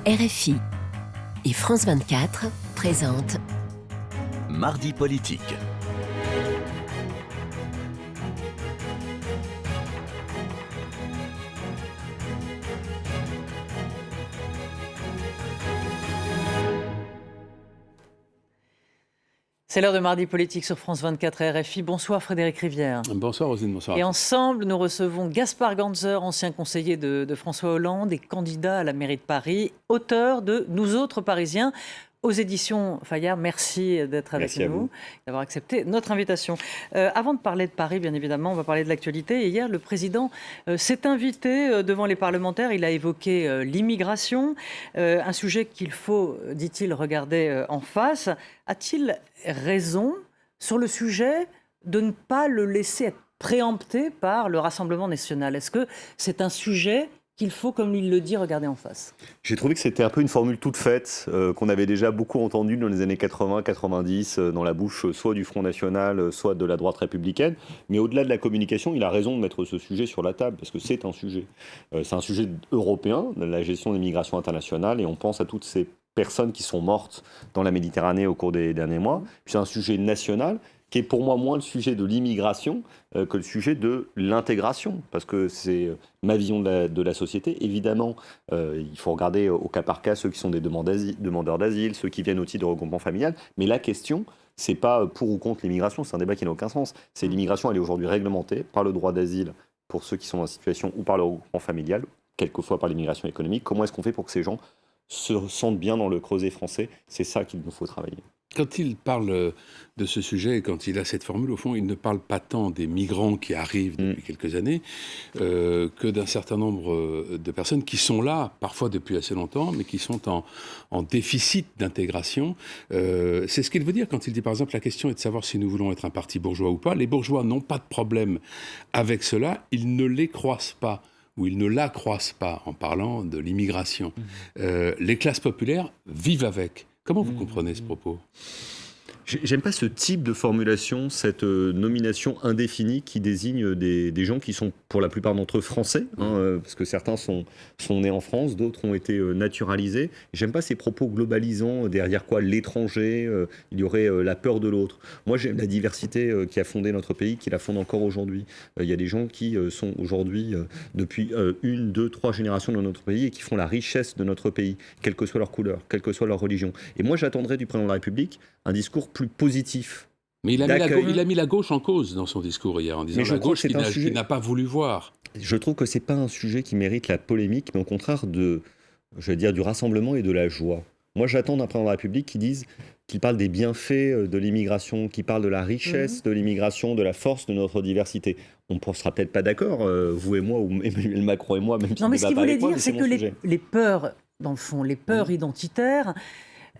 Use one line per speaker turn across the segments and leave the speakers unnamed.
RFI et France 24 présentent
Mardi politique.
C'est l'heure de Mardi politique sur France 24 et RFI. Bonsoir Frédéric Rivière.
Bonsoir Roselyne, bonsoir.
Et ensemble, nous recevons Gaspard Ganzer, ancien conseiller de François Hollande et candidat à la mairie de Paris, auteur de Nous autres Parisiens, aux éditions Fayard. Merci d'être avec nous, d'avoir accepté notre invitation. Avant de parler de Paris, bien évidemment, on va parler de l'actualité. Et hier, le président s'est invité devant les parlementaires. Il a évoqué l'immigration, un sujet qu'il faut, dit-il, regarder en face. A-t-il raison sur le sujet de ne pas le laisser être préempté par le Rassemblement national? Est-ce que c'est un sujet qu'il faut, comme il le dit, regarder en face?
J'ai trouvé que c'était un peu une formule toute faite, qu'on avait déjà beaucoup entendue dans les années 80-90, dans la bouche soit du Front National, soit de la droite républicaine. Mais au-delà de la communication, il a raison de mettre ce sujet sur la table, parce que c'est un sujet. C'est un sujet européen, la gestion des migrations internationales, et on pense à toutes ces personnes qui sont mortes dans la Méditerranée au cours des derniers mois. Puis c'est un sujet national, qui est pour moi moins le sujet de l'immigration que le sujet de l'intégration, parce que c'est ma vision de la société. Évidemment, il faut regarder au cas par cas ceux qui sont des demandeurs d'asile, ceux qui viennent au titre de regroupement familial, mais la question, c'est pas pour ou contre l'immigration, c'est un débat qui n'a aucun sens. C'est l'immigration, elle est aujourd'hui réglementée par le droit d'asile pour ceux qui sont en situation ou par le regroupement familial, quelquefois par l'immigration économique. Comment est-ce qu'on fait pour que ces gens se sentent bien dans le creuset français? C'est ça qu'il nous faut travailler.
Quand il parle de ce sujet et quand il a cette formule, au fond, il ne parle pas tant des migrants qui arrivent depuis quelques années que d'un certain nombre de personnes qui sont là, parfois depuis assez longtemps, mais qui sont en déficit d'intégration. C'est ce qu'il veut dire quand il dit, par exemple, la question est de savoir si nous voulons être un parti bourgeois ou pas. Les bourgeois n'ont pas de problème avec cela, ils ne les croisent pas, ou ils ne la croisent pas en parlant de l'immigration. Les classes populaires vivent avec. Comment vous comprenez ce propos ?
J'aime pas ce type de formulation, cette nomination indéfinie qui désigne des gens qui sont pour la plupart d'entre eux français, parce que certains sont nés en France, d'autres ont été naturalisés. J'aime pas ces propos globalisants, derrière quoi l'étranger, il y aurait la peur de l'autre. Moi j'aime la diversité qui a fondé notre pays, qui la fonde encore aujourd'hui. Il y a des gens qui sont aujourd'hui, depuis 1, 2, 3 générations dans notre pays et qui font la richesse de notre pays, quelle que soit leur couleur, quelle que soit leur religion. Et moi j'attendrais du président de la République un discours plus positif.
Mais il a mis la gauche en cause dans son discours hier, en disant la gauche qui n'a pas voulu voir.
Je trouve que ce n'est pas un sujet qui mérite la polémique, mais au contraire du rassemblement et de la joie. Moi, j'attends d'un président de la République qu'il parle des bienfaits de l'immigration, qu'il parle de la richesse de l'immigration, de la force de notre diversité. On ne sera peut-être pas d'accord, vous et moi, ou Emmanuel Macron et moi, même si
non, mais ce qu'il voulait dire, c'est que
sujet.
les peurs, dans le fond, les peurs identitaires,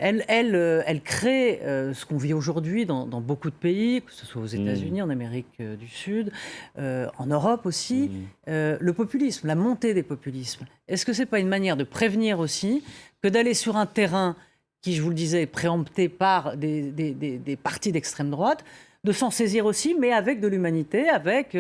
elle crée ce qu'on vit aujourd'hui dans beaucoup de pays, que ce soit aux États-Unis, en Amérique du Sud, en Europe aussi, le populisme, la montée des populismes. Est-ce que ce n'est pas une manière de prévenir aussi que d'aller sur un terrain qui, je vous le disais, est préempté par des partis d'extrême droite, de s'en saisir aussi, mais avec de l'humanité, avec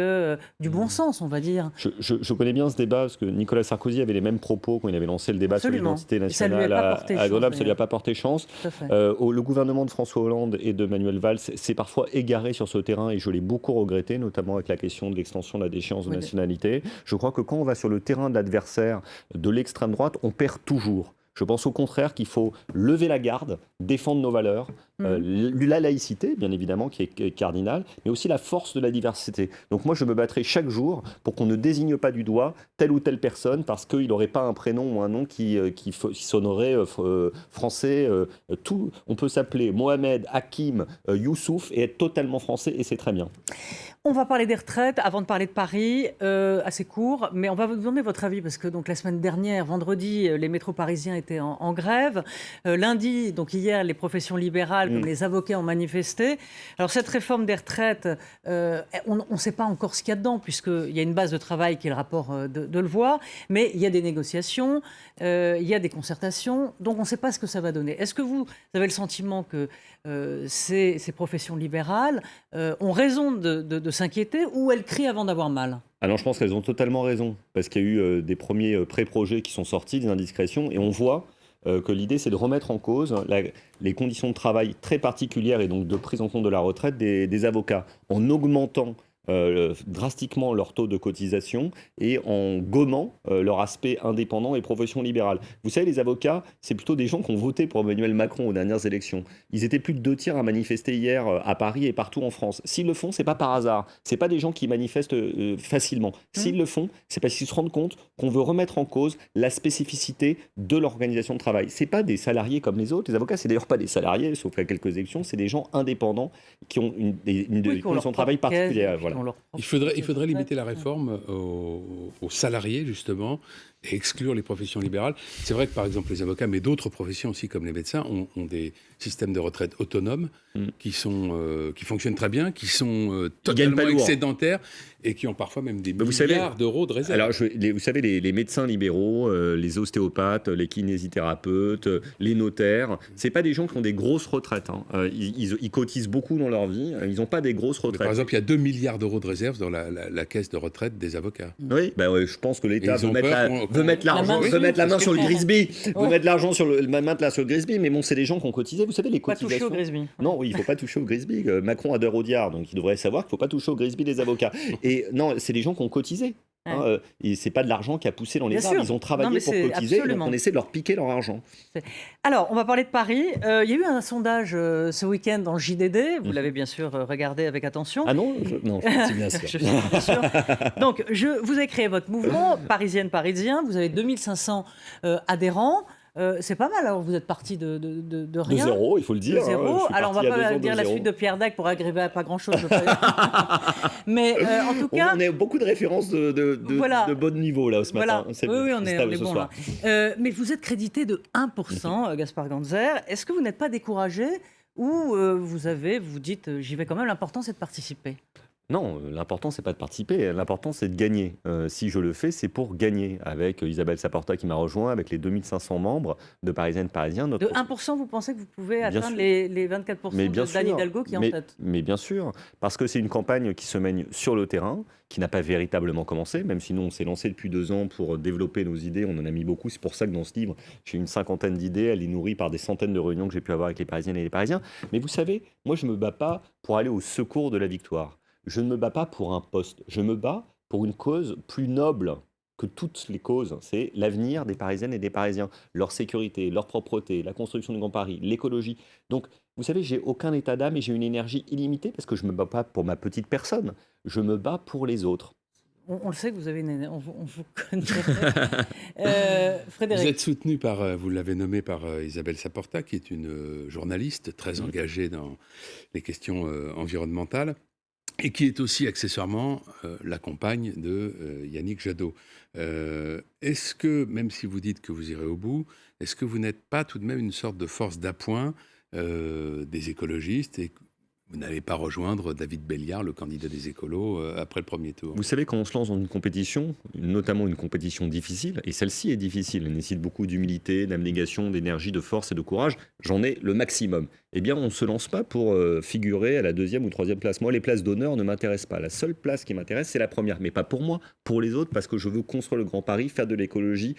du bon sens, on va dire.
Je connais bien ce débat, parce que Nicolas Sarkozy avait les mêmes propos quand il avait lancé le débat sur l'identité nationale à Grenoble, ça ne lui a pas porté chance. Le gouvernement de François Hollande et de Manuel Valls s'est parfois égaré sur ce terrain, et je l'ai beaucoup regretté, notamment avec la question de l'extension de la déchéance de nationalité. Je crois que quand on va sur le terrain de l'adversaire de l'extrême droite, on perd toujours. Je pense au contraire qu'il faut lever la garde, défendre nos valeurs, la laïcité, bien évidemment, qui est cardinale, mais aussi la force de la diversité. Donc moi, je me battrai chaque jour pour qu'on ne désigne pas du doigt telle ou telle personne parce qu'il n'aurait pas un prénom ou un nom qui sonnerait français. On peut s'appeler Mohamed, Hakim, Youssouf et être totalement français, et c'est très bien.
On va parler des retraites avant de parler de Paris, assez court, mais on va vous demander votre avis parce que donc, la semaine dernière, vendredi, les métros parisiens étaient en grève. Lundi, donc hier, les professions libérales comme les avocats ont manifesté. Alors cette réforme des retraites, on ne sait pas encore ce qu'il y a dedans puisqu'il y a une base de travail qui est le rapport de Levoix, mais il y a des négociations, il y a des concertations, donc on ne sait pas ce que ça va donner. Est-ce que vous avez le sentiment que ces professions libérales ont raison de s'inquiéter ou elles crient avant d'avoir mal ?
Alors je pense qu'elles ont totalement raison, parce qu'il y a eu des premiers pré-projets qui sont sortis, des indiscrétions, et on voit que l'idée, c'est de remettre en cause les conditions de travail très particulières et donc de prise en compte de la retraite des avocats, en augmentant drastiquement leur taux de cotisation et en gommant leur aspect indépendant et profession libérale. Vous savez, les avocats, c'est plutôt des gens qui ont voté pour Emmanuel Macron aux dernières élections. Ils étaient plus de 2 tiers à manifester hier à Paris et partout en France. S'ils le font, c'est pas par hasard. C'est pas des gens qui manifestent facilement. S'ils le font, c'est parce qu'ils se rendent compte qu'on veut remettre en cause la spécificité de l'organisation de travail. C'est pas des salariés comme les autres. Les avocats, c'est d'ailleurs pas des salariés, sauf à quelques exceptions. C'est des gens indépendants qui ont une condition de travail particulière. Voilà.
Il faudrait limiter la réforme aux salariés, justement, et exclure les professions libérales. C'est vrai que, par exemple, les avocats, mais d'autres professions aussi, comme les médecins, ont des systèmes de retraite autonomes qui fonctionnent très bien, qui sont totalement excédentaires et qui ont parfois même des milliards d'euros de réserve.
Alors, vous savez, les médecins libéraux, les ostéopathes, les kinésithérapeutes, les notaires, c'est pas des gens qui ont des grosses retraites. Hein. Ils cotisent beaucoup dans leur vie, ils n'ont pas des grosses retraites.
Mais par exemple, il y a 2 milliards d'euros de réserve dans la caisse de retraite des avocats.
Oui, je pense que l'État veut mettre la main sur le Grisby, mettre l'argent sur le Grisby, mais bon, c'est des gens qui ont cotisé. Vous savez, les cotisations.
Pas toucher au Grisby.
Non, oui, il ne faut pas toucher au Grisby. Macron adore Audiard, donc il devrait savoir qu'il ne faut pas toucher au Grisby des avocats. Et non, c'est des gens qui ont cotisé. Et c'est pas de l'argent qui a poussé dans les arbres. Ils ont travaillé pour cotiser, donc on essaie de leur piquer leur argent.
Alors, on va parler de Paris. Il y a eu un sondage ce week-end dans le JDD. Vous l'avez bien sûr regardé avec attention.
Ah non, non, c'est bien sûr.
Je suis bien sûr. Donc, vous avez créé votre mouvement, Parisienne-Parisien. Vous avez 2500 adhérents. C'est pas mal, alors vous êtes parti de rien.
De zéro, il faut le dire.
De zéro. Alors on va pas dire la suite de Pierre Dac pour aggraver à pas grand-chose. Mais en tout cas...
On a beaucoup de références de bon niveau là ce matin.
Oui, on est bon là. Mais vous êtes crédité de 1%, Gaspard Ganzer. Est-ce que vous n'êtes pas découragé ou vous dites j'y vais quand même, l'important c'est de participer?
Non, l'important, c'est pas de participer, l'important, c'est de gagner. Si je le fais, c'est pour gagner. Avec Isabelle Saporta qui m'a rejoint, avec les 2500 membres de Parisienne-Parisien.
De 1%, vous pensez que vous pouvez atteindre les 24% d'Anne Hidalgo qui est en tête?
Mais bien sûr, parce que c'est une campagne qui se mène sur le terrain, qui n'a pas véritablement commencé, même si nous, on s'est lancé depuis 2 ans pour développer nos idées, on en a mis beaucoup. C'est pour ça que dans ce livre, j'ai une 50aine d'idées, elle est nourrie par des centaines de réunions que j'ai pu avoir avec les Parisiennes et les Parisiens. Mais vous savez, moi, je ne me bats pas pour aller au secours de la victoire. Je ne me bats pas pour un poste, je me bats pour une cause plus noble que toutes les causes. C'est l'avenir des Parisiennes et des Parisiens, leur sécurité, leur propreté, la construction du Grand Paris, l'écologie. Donc, vous savez, j'ai aucun état d'âme et j'ai une énergie illimitée parce que je ne me bats pas pour ma petite personne, je me bats pour les autres.
On le sait que vous avez on vous connaît. Frédéric.
Vous êtes soutenu vous l'avez nommé par Isabelle Saporta, qui est une journaliste très engagée dans les questions environnementales. Et qui est aussi accessoirement la compagne de Yannick Jadot. Est-ce que, même si vous dites que vous irez au bout, est-ce que vous n'êtes pas tout de même une sorte de force d'appoint des écologistes et vous n'allez pas rejoindre David Béliard, le candidat des écolos, après le premier tour?
Vous savez, quand on se lance dans une compétition, notamment une compétition difficile, et celle-ci est difficile, elle nécessite beaucoup d'humilité, d'abnégation, d'énergie, de force et de courage, j'en ai le maximum. Eh bien, on ne se lance pas pour figurer à la 2e ou 3e place. Moi, les places d'honneur ne m'intéressent pas. La seule place qui m'intéresse, c'est la première. Mais pas pour moi, pour les autres, parce que je veux construire le Grand Paris, faire de l'écologie,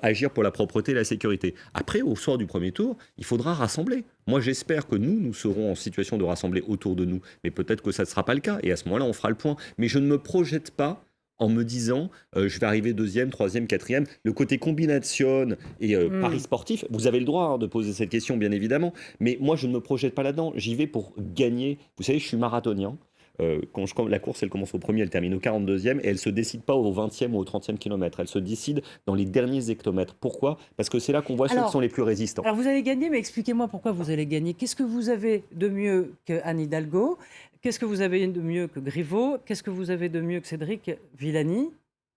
agir pour la propreté et la sécurité. Après, au soir du premier tour, il faudra rassembler. Moi, j'espère que nous serons en situation de rassembler autour de nous. Mais peut-être que ça ne sera pas le cas. Et à ce moment-là, on fera le point. Mais je ne me projette pas en me disant je vais arriver 2e, 3e, 4e. Le côté combination et paris sportif, vous avez le droit de poser cette question, bien évidemment, mais moi, je ne me projette pas là-dedans. J'y vais pour gagner. Vous savez, je suis marathonien. La course, elle commence au 1er, elle termine au 42e, et elle ne se décide pas au 20e ou au 30e kilomètre. Elle se décide dans les derniers hectomètres. Pourquoi ? Parce que c'est là qu'on voit ceux qui sont les plus résistants.
Alors, vous allez gagner, mais expliquez-moi pourquoi vous allez gagner. Qu'est-ce que vous avez de mieux qu'Anne Hidalgo ? Qu'est-ce que vous avez de mieux que Griveaux ? Qu'est-ce que vous avez de mieux que Cédric Villani ?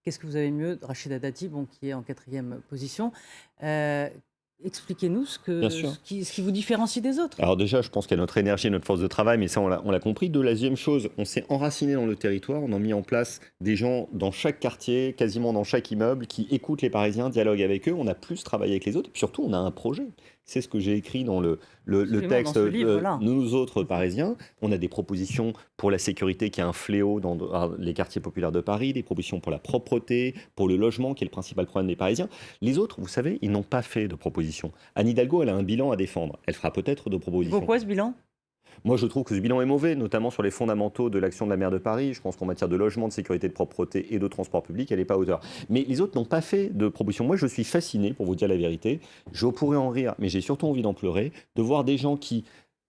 Qu'est-ce que vous avez de mieux de Rachida Dati, qui est en 4e position ? Expliquez-nous ce qui vous différencie des autres.
Alors déjà, je pense qu'il y a notre énergie et notre force de travail, mais ça, on l'a compris. De la deuxième chose, on s'est enraciné dans le territoire, on a mis en place des gens dans chaque quartier, quasiment dans chaque immeuble, qui écoutent les Parisiens, dialoguent avec eux, on a plus travaillé avec les autres, et puis surtout, on a un projet. C'est ce que j'ai écrit dans le
Absolument,
texte.
dans ce livre-là.
Nous autres Parisiens, on a des propositions pour la sécurité qui est un fléau dans les quartiers populaires de Paris, des propositions pour la propreté, pour le logement qui est le principal problème des Parisiens. Les autres, vous savez, ils n'ont pas fait de propositions. Anne Hidalgo, elle a un bilan à défendre. Elle fera peut-être de propositions.
Pourquoi ce bilan ?
Moi, je trouve que ce bilan est mauvais, notamment sur les fondamentaux de l'action de la maire de Paris. Je pense qu'en matière de logement, de sécurité, de propreté et de transport public, elle n'est pas à hauteur. Mais les autres n'ont pas fait de proposition. Moi, je suis fasciné, pour vous dire la vérité. Je pourrais en rire, mais j'ai surtout envie d'en pleurer, de voir des gens qui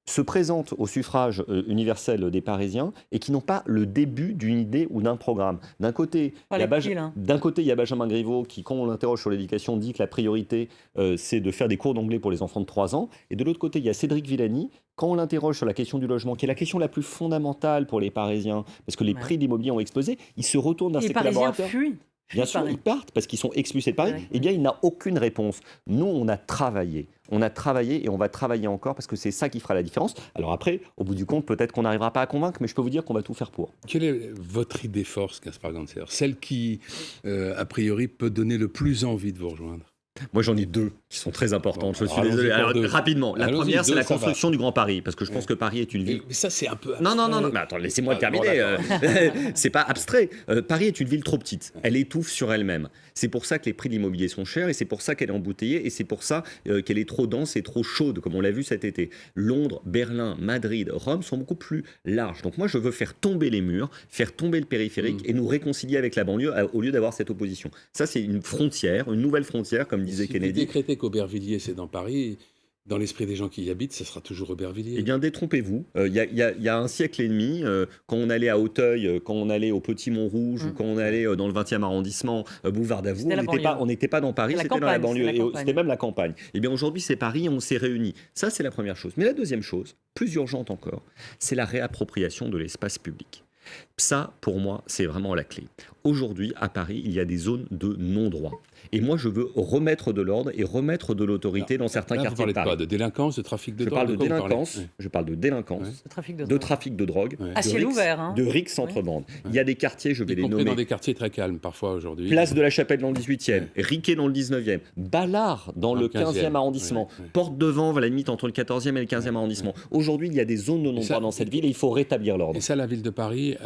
se présentent au suffrage universel des Parisiens et qui n'ont pas le début d'une idée ou d'un programme. D'un côté, il y a Benjamin Griveaux qui, quand on l'interroge sur l'éducation, dit que la priorité, c'est de faire des cours d'anglais pour les enfants de 3 ans. Et de l'autre côté, il y a Cédric Villani. Quand on l'interroge sur la question du logement, qui est la question la plus fondamentale pour les Parisiens, parce que les prix de l'immobilier ont explosé, il se retourne vers ses collaborateurs.
Les Parisiens fuient.
Bien sûr, ils partent parce qu'ils sont expulsés de Paris. Eh bien, il n'a aucune réponse. Nous, on a travaillé et on va travailler encore parce que c'est ça qui fera la différence. Alors après, au bout du compte, peut-être qu'on n'arrivera pas à convaincre, mais je peux vous dire qu'on va tout faire pour.
Quelle est votre idée force, Gaspard Ganzer ? Celle qui, a priori, peut donner le plus envie de vous rejoindre ?
Moi, j'en ai 2 qui sont très importantes.
Bon,
je suis désolé. Alors, rapidement, la première, c'est la construction du Grand Paris, parce que je pense que Paris est une ville.
Mais ça, c'est un peu abstrait.
Non. Mais attends, laissez-moi terminer. C'est pas abstrait. Paris est une ville trop petite. Elle étouffe sur elle-même. C'est pour ça que les prix de l'immobilier sont chers, et c'est pour ça qu'elle est embouteillée, et c'est pour ça qu'elle est trop dense et trop chaude, comme on l'a vu cet été. Londres, Berlin, Madrid, Rome sont beaucoup plus larges. Donc moi, je veux faire tomber les murs, faire tomber le périphérique, et nous réconcilier avec la banlieue au lieu d'avoir cette opposition. Ça, c'est une frontière, une nouvelle frontière, comme disait Kennedy.
Vous décrétez qu'Aubervilliers, c'est dans Paris, dans l'esprit des gens qui y habitent, ça sera toujours Aubervilliers.
Eh bien, détrompez-vous. Il y a un siècle et demi, quand on allait à Auteuil, quand on allait au Petit Montrouge, ou quand on allait dans le 20e arrondissement, Boulevard Davout, on n'était pas dans Paris, c'était dans la banlieue. C'était même la campagne. Eh bien, aujourd'hui, c'est Paris et on s'est réunis. Ça, c'est la première chose. Mais la deuxième chose, plus urgente encore, c'est la réappropriation de l'espace public. Ça, pour moi, c'est vraiment la clé. Aujourd'hui, à Paris, il y a des zones de non-droit. Et moi, je veux remettre de l'ordre et remettre de l'autorité dans certains quartiers de Paris.
Vous parlez de quoi ? De délinquance, de trafic de drogue ?
Je parle de délinquance, de trafic de drogue,
à ciel ouvert,
de rixes entre bandes. Il y a des quartiers, je vais les nommer.
Dans des quartiers très calmes, parfois, aujourd'hui.
Place de la Chapelle dans le 18e, Riquet dans le 19e, Ballard dans le 15e arrondissement, Porte de Vanves à la limite entre le 14e et le 15e arrondissement. Aujourd'hui, il y a des zones de non-droit dans cette ville et il faut rétablir l'ordre.
Et ça, la ville de Paris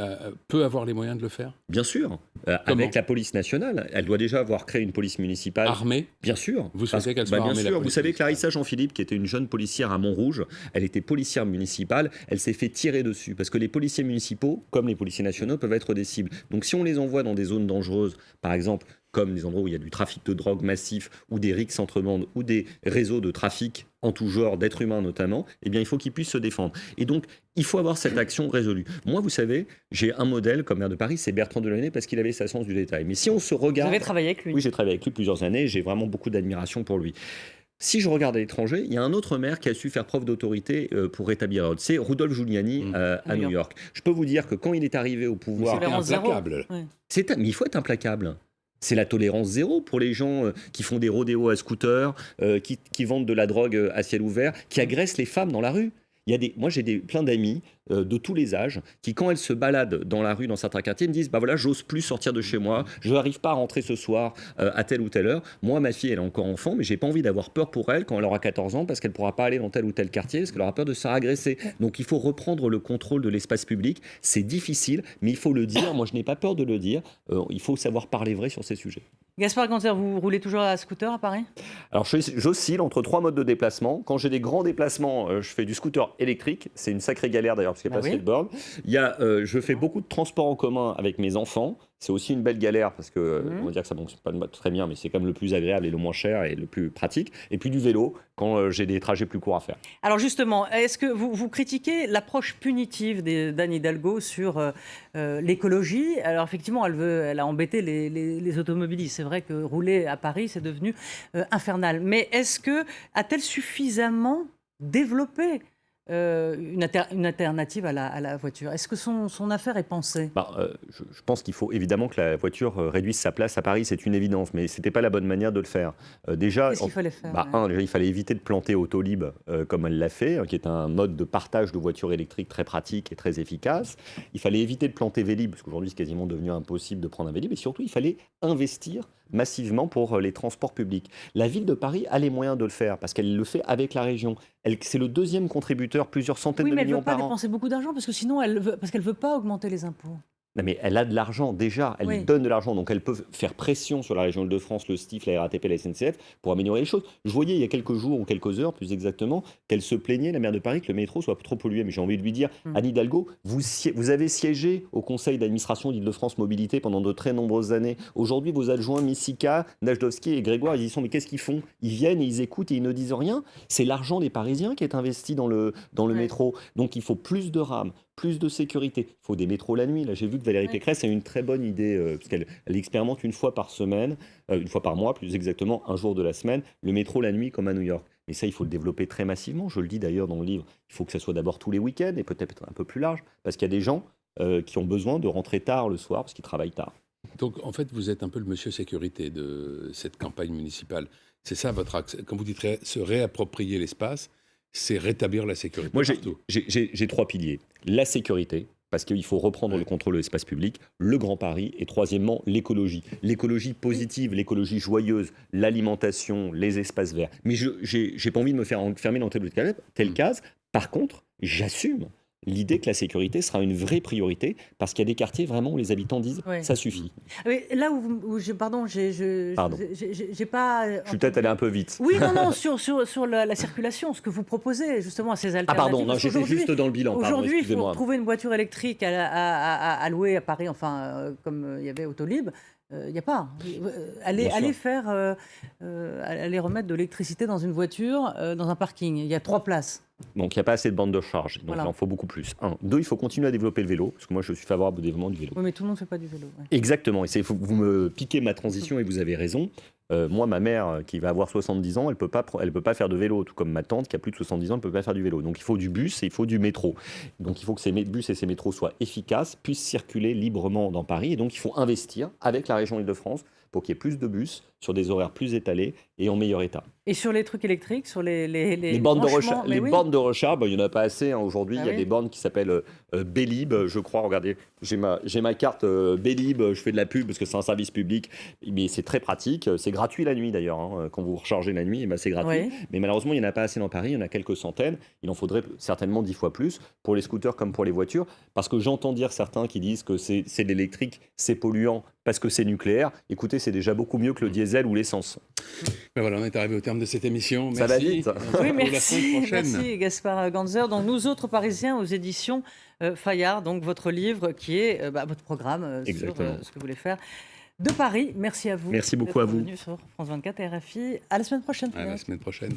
peut avoir les moyens de le faire ?
Bien sûr. Avec la police nationale, elle doit déjà avoir créé une police municipale.
Armée ?
Bien sûr.
Vous souhaitez qu'elle soit
bien
armée,
sûr.
la
Vous savez, Clarissa Jean-Philippe, qui était une jeune policière à Montrouge, elle était policière municipale, elle s'est fait tirer dessus, parce que les policiers municipaux, comme les policiers nationaux, peuvent être des cibles. Donc si on les envoie dans des zones dangereuses, par exemple, comme des endroits où il y a du trafic de drogue massif, ou des rixes entre bandes, ou des réseaux de trafic en tout genre, d'êtres humains notamment, eh bien, il faut qu'ils puissent se défendre. Et donc, il faut avoir cette action résolue. Moi, vous savez, j'ai un modèle comme maire de Paris, c'est Bertrand Delaunay, parce qu'il avait sa sens du détail. Mais si on se regarde...
Vous avez travaillé avec lui ?
Oui, j'ai travaillé avec lui plusieurs années, j'ai vraiment beaucoup d'admiration pour lui. Si je regarde à l'étranger, il y a un autre maire qui a su faire preuve d'autorité pour rétablir l'ordre. C'est Rudolph Giuliani à New York. Je peux vous dire que quand il est arrivé au pouvoir...
C'est implacable.
Mais il faut être implacable. C'est la tolérance zéro pour les gens qui font des rodéos à scooter, qui vendent de la drogue à ciel ouvert, qui agressent les femmes dans la rue. Moi, j'ai plein d'amis de tous les âges qui, quand elles se baladent dans la rue, dans certains quartiers, me disent bah voilà, j'ose plus sortir de chez moi, je n'arrive pas à rentrer ce soir à telle ou telle heure. Moi, ma fille, elle est encore enfant, mais j'ai pas envie d'avoir peur pour elle quand elle aura 14 ans parce qu'elle pourra pas aller dans tel ou tel quartier parce qu'elle aura peur de se faire agresser. Donc, il faut reprendre le contrôle de l'espace public. C'est difficile, mais il faut le dire. Moi, je n'ai pas peur de le dire. Il faut savoir parler vrai sur ces sujets.
Gaspard Ganzer, vous roulez toujours à scooter à Paris ?
Alors, j'oscille entre 3 modes de déplacement. Quand j'ai des grands déplacements, je fais du scooter électrique. C'est une sacrée galère d'ailleurs parce qu'il n'y a pas assez de bornes. Je fais beaucoup de transports en commun avec mes enfants. C'est aussi une belle galère parce que, on va dire que ça ne fonctionne pas très bien, mais c'est quand même le plus agréable et le moins cher et le plus pratique. Et puis du vélo quand j'ai des trajets plus courts à faire.
Alors justement, est-ce que vous critiquez l'approche punitive d'Anne Hidalgo sur l'écologie ? Alors effectivement, elle a embêté les automobilistes. C'est vrai que rouler à Paris, c'est devenu infernal. Mais a-t-elle suffisamment développé une alternative à la voiture. Est-ce que son affaire est pensée?
Je pense qu'il faut évidemment que la voiture réduise sa place à Paris, c'est une évidence, mais ce n'était pas la bonne manière de le faire. Déjà,
Qu'est-ce qu'il fallait faire?
déjà, il fallait éviter de planter Autolib comme elle l'a fait, qui est un mode de partage de voitures électriques très pratique et très efficace. Il fallait éviter de planter Vélib, parce qu'aujourd'hui c'est quasiment devenu impossible de prendre un Vélib, et surtout il fallait investir massivement pour les transports publics. La ville de Paris a les moyens de le faire, parce qu'elle le fait avec la région. C'est le deuxième contributeur, plusieurs centaines de millions par an.
Oui, mais elle ne veut pas dépenser beaucoup d'argent, parce que sinon, parce qu'elle ne veut pas augmenter les impôts.
Non, mais elle a de l'argent déjà, elle donne de l'argent, donc elle peut faire pression sur la région Île-de-France, le STIF, la RATP, la SNCF, pour améliorer les choses. Je voyais il y a quelques jours ou quelques heures, plus exactement, qu'elle se plaignait, la maire de Paris, que le métro soit trop pollué. Mais j'ai envie de lui dire, Anne Hidalgo, vous avez siégé au conseil d'administration d'Île-de-France Mobilité pendant de très nombreuses années. Aujourd'hui, vos adjoints, Missika, Najdowski et Grégoire, ils y sont, mais qu'est-ce qu'ils font? Ils viennent et ils écoutent et ils ne disent rien. C'est l'argent des Parisiens qui est investi dans le métro. Donc il faut plus de rames, plus de sécurité. Il faut des métros la nuit. Là, j'ai vu que Valérie Pécresse a une très bonne idée, parce qu'elle expérimente une fois par semaine, une fois par mois, plus exactement, un jour de la semaine, le métro la nuit comme à New York. Mais ça, il faut le développer très massivement. Je le dis d'ailleurs dans le livre. Il faut que ça soit d'abord tous les week-ends et peut-être un peu plus large, parce qu'il y a des gens qui ont besoin de rentrer tard le soir, parce qu'ils travaillent tard.
Donc, en fait, vous êtes un peu le monsieur sécurité de cette campagne municipale. C'est ça votre axe. Quand vous dites se réapproprier l'espace, c'est rétablir la sécurité.
Moi,
partout.
j'ai trois piliers. La sécurité, parce qu'il faut reprendre le contrôle de l'espace public, le Grand Paris, et troisièmement, l'écologie. L'écologie positive, l'écologie joyeuse, l'alimentation, les espaces verts. Mais j'ai pas envie de me faire enfermer dans telle case. Par contre, j'assume l'idée que la sécurité sera une vraie priorité, parce qu'il y a des quartiers vraiment où les habitants disent ça suffit.
Mais là j'ai pas.
Je suis peut-être allé un peu vite.
Oui, non, sur la circulation, ce que vous proposez justement à ces alternatives.
Ah pardon, non, j'étais juste dans le bilan.
Aujourd'hui, il faut trouver une voiture électrique à louer à Paris, enfin, comme il y avait Autolib. Il n'y a pas. Allez remettre de l'électricité dans une voiture, dans un parking. Il y a 3 places.
Donc il n'y a pas assez de bandes de charge. Donc il en faut beaucoup plus. 1. 2, il faut continuer à développer le vélo, parce que moi je suis favorable au développement du vélo.
Oui, mais tout le monde ne fait pas du vélo. Ouais.
Exactement. Et vous me piquez ma transition et vous avez raison. Moi, ma mère, qui va avoir 70 ans, elle peut pas faire de vélo, tout comme ma tante, qui a plus de 70 ans, elle ne peut pas faire du vélo. Donc il faut du bus et il faut du métro. Donc il faut que ces bus et ces métros soient efficaces, puissent circuler librement dans Paris. Et donc il faut investir avec la région Île-de-France pour qu'il y ait plus de bus, sur des horaires plus étalés et en meilleur état.
Et sur les trucs électriques, sur les
bornes de recharge, bornes de recharge, il n'y en a pas assez hein, aujourd'hui. Il y a des bornes qui s'appellent Bélib, je crois. Regardez, j'ai ma carte Bélib, je fais de la pub parce que c'est un service public, mais c'est très pratique. C'est gratuit la nuit d'ailleurs. Hein. Quand vous rechargez la nuit, c'est gratuit. Mais malheureusement, il n'y en a pas assez dans Paris. Il y en a quelques centaines. Il en faudrait certainement 10 fois plus pour les scooters comme pour les voitures. Parce que j'entends dire certains qui disent que c'est de l'électrique, c'est polluant parce que c'est nucléaire. Écoutez, c'est déjà beaucoup mieux que le diesel ou l'essence.
Ben voilà, on est arrivé au terme de cette émission. Merci.
Ça va vite.
Oui, merci Gaspard Ganzer. Donc, Nous autres Parisiens aux éditions Fayard. Donc, votre livre qui est votre programme sur ce que vous voulez faire de Paris. Merci à vous.
Merci beaucoup à vous.
Bienvenue sur France 24 et RFI. À la semaine prochaine.
À la semaine prochaine.